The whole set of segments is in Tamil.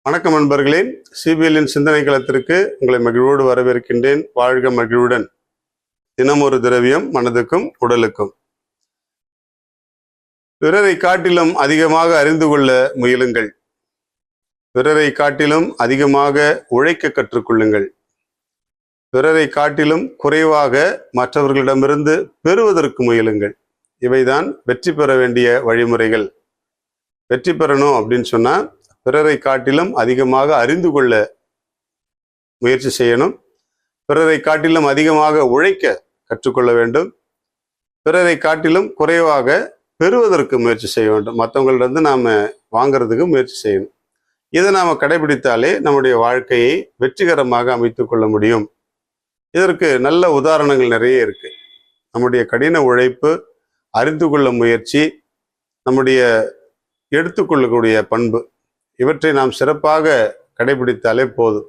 வணக்கம் நண்பர்களே, சிபிஎல்லின் சிந்தனை களத்திற்கு உங்களை மகிழ்வோடு வரவேற்கின்றேன். வாழ்க மகிழ்வுடன். தினம் ஒரு திரவியம் மனதுக்கும் உடலுக்கும். பிறரை காட்டிலும் அதிகமாக அறிந்து கொள்ள முயலுங்கள். பிறரை காட்டிலும் அதிகமாக உழைக்க கற்றுக்கொள்ளுங்கள். பிறரை காட்டிலும் குறைவாக மற்றவர்களிடமிருந்து பெறுவதற்கு முயலுங்கள். இவைதான் வெற்றி பெற வேண்டிய வழிமுறைகள். வெற்றி பெறணும் அப்படின்னு சொன்னா பிறரை காட்டிலும் அதிகமாக அறிந்து கொள்ள முயற்சி செய்யணும். பிறரை காட்டிலும் அதிகமாக உழைக்க கற்றுக்கொள்ள வேண்டும். பிறரை காட்டிலும் குறைவாக பெறுவதற்கு முயற்சி செய்ய வேண்டும். மற்றவங்களிடம் நாம வாங்கிறதுக்கு முயற்சி செய்யணும். இதை நாம கடைபிடித்தாலே நம்முடைய வாழ்க்கையை வெற்றிகரமாக அமைத்துக் கொள்ள முடியும். இதற்கு நல்ல உதாரணங்கள் நிறைய இருக்கு. நம்முடைய கடின உழைப்பு, அறிந்து கொள்ள முயற்சி, நம்முடைய எடுத்துக்கொள்ளக்கூடிய பண்பு, இவற்றை நாம் சிறப்பாக கடைபிடித்தாலே போதும்.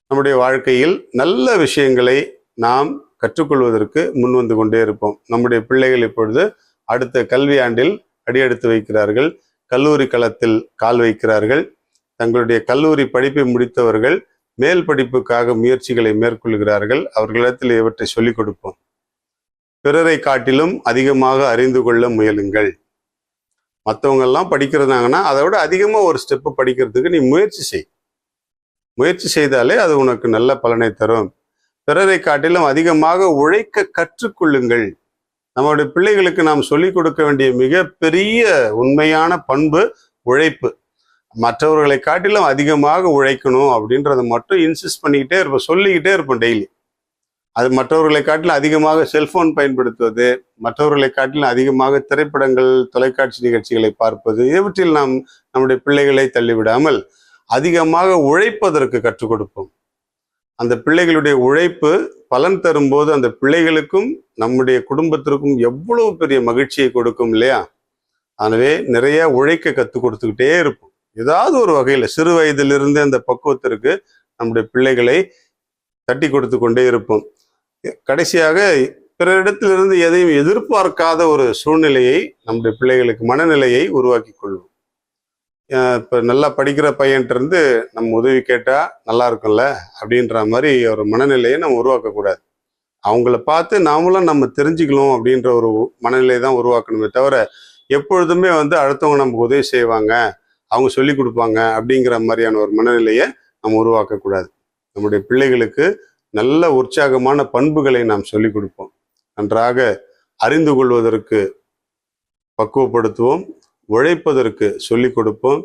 நம்முடைய வாழ்க்கையில் நல்ல விஷயங்களை நாம் கற்றுக்கொள்வதற்கு முன்வந்து கொண்டே இருப்போம். நம்முடைய பிள்ளைகள் இப்பொழுது அடுத்த கல்வி ஆண்டில் அடியெடுத்து வைக்கிறார்கள். கல்லூரி களத்தில் கால் வைக்கிறார்கள். தங்களுடைய கல்லூரி படிப்பை முடித்தவர்கள் மேல் படிப்புக்காக முயற்சிகளை மேற்கொள்கிறார்கள். அவர்களிடத்தில் இவற்றை சொல்லிக் கொடுப்போம். பிறரை காட்டிலும் அதிகமாக அறிந்து கொள்ள முயலுங்கள். மற்றவங்கெல்லாம் படிக்கிறதாங்கன்னா அதை விட அதிகமாக ஒரு ஸ்டெப்பு படிக்கிறதுக்கு நீ முயற்சி செய். முயற்சி செய்தாலே அது உனக்கு நல்ல பலனை தரும். பிறரை காட்டிலும் அதிகமாக உழைக்க கற்றுக்கொள்ளுங்கள். நம்முடைய பிள்ளைகளுக்கு நாம் சொல்லிக் கொடுக்க வேண்டிய மிகப்பெரிய உண்மையான பண்பு உழைப்பு. மற்றவர்களை காட்டிலும் அதிகமாக உழைக்கணும் அப்படின்றத மட்டும் இன்சிஸ்ட் பண்ணிக்கிட்டே இருப்போம், சொல்லிக்கிட்டே இருப்போம் டெய்லி. அது மற்றவர்களை காட்டிலும் அதிகமாக செல்போன் பயன்படுத்துவது, மற்றவர்களை காட்டிலும் அதிகமாக திரைப்படங்கள், தொலைக்காட்சி நிகழ்ச்சிகளை பார்ப்பது, இவற்றில் நாம் நம்முடைய பிள்ளைகளை தள்ளிவிடாமல் அதிகமாக உழைப்பதற்கு கற்றுக் கொடுப்போம். அந்த பிள்ளைகளுடைய உழைப்பு பலன் தரும்போது அந்த பிள்ளைகளுக்கும் நம்முடைய குடும்பத்திற்கும் எவ்வளவு பெரிய மகிழ்ச்சியை கொடுக்கும் இல்லையா? எனவே நிறைய உழைக்க கற்றுக் கொடுத்துக்கிட்டே இருப்போம். ஏதாவது ஒரு வகையில் சிறு வயதிலிருந்து அந்த பக்குவத்திற்கு நம்முடைய பிள்ளைகளை தட்டி கொடுத்து கொண்டே இருப்போம். கடைசியாக பிறரிடத்திலிருந்து எதையும் எதிர்பார்க்காத ஒரு சூழ்நிலையை நம்முடைய பிள்ளைகளுக்கு மனநிலையை உருவாக்கி கொள்வோம். இப்போ நல்லா படிக்கிற பையன்ட்டு நம்ம உதவி கேட்டா நல்லா இருக்கும்ல அப்படின்ற மாதிரி ஒரு மனநிலையை நம்ம உருவாக்கக்கூடாது. அவங்கள பார்த்து நாமளும் நம்ம தெரிஞ்சுக்கணும் அப்படின்ற ஒரு மனநிலையை தான் உருவாக்கணுமே தவிர எப்பொழுதுமே அடுத்தவங்க நமக்கு உதவி செய்வாங்க, அவங்க சொல்லி கொடுப்பாங்க அப்படிங்கிற மாதிரியான ஒரு மனநிலையை நம்ம உருவாக்கக்கூடாது. நம்முடைய பிள்ளைகளுக்கு நல்ல உற்சாகமான பண்புகளை நாம் சொல்லிக் கொடுப்போம். நன்றாக அறிந்து கொள்வதற்கு பக்குவப்படுத்துவோம். உழைப்பதற்கு சொல்லிக் கொடுப்போம்.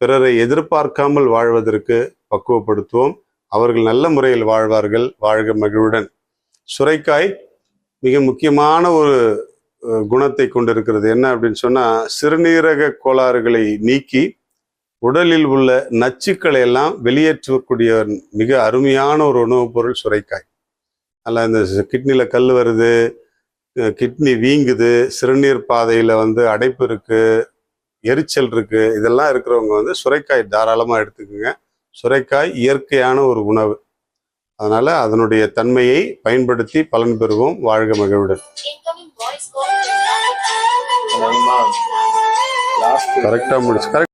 பிறரை எதிர்பார்க்காமல் வாழ்வதற்கு பக்குவப்படுத்துவோம். அவர்கள் நல்ல முறையில் வாழ்வார்கள். வாழ்க மகிழ்வுடன். சுரைக்காய் மிக முக்கியமான ஒரு குணத்தை கொண்டிருக்கிறது. என்ன அப்படின்னு சொன்னா, சிறுநீரக கோளாறுகளை நீக்கி உடலில் உள்ள நச்சுக்களை எல்லாம் வெளியேற்றக்கூடிய மிக அருமையான ஒரு உணவுப் பொருள் சுரைக்காய். அதில் இந்த கிட்னியில் கல் வருது, கிட்னி வீங்குது, சிறுநீர் பாதையில் அடைப்பு இருக்கு, எரிச்சல் இருக்கு, இதெல்லாம் இருக்கிறவங்க சுரைக்காய் தாராளமாக எடுத்துக்குங்க. சுரைக்காய் இயற்கையான ஒரு உணவு. அதனால அதனுடைய தன்மையை பயன்படுத்தி பலன் பெறுவோம். வாழ்க மகிழ்வுடன். கரெக்டாக முடிச்சு.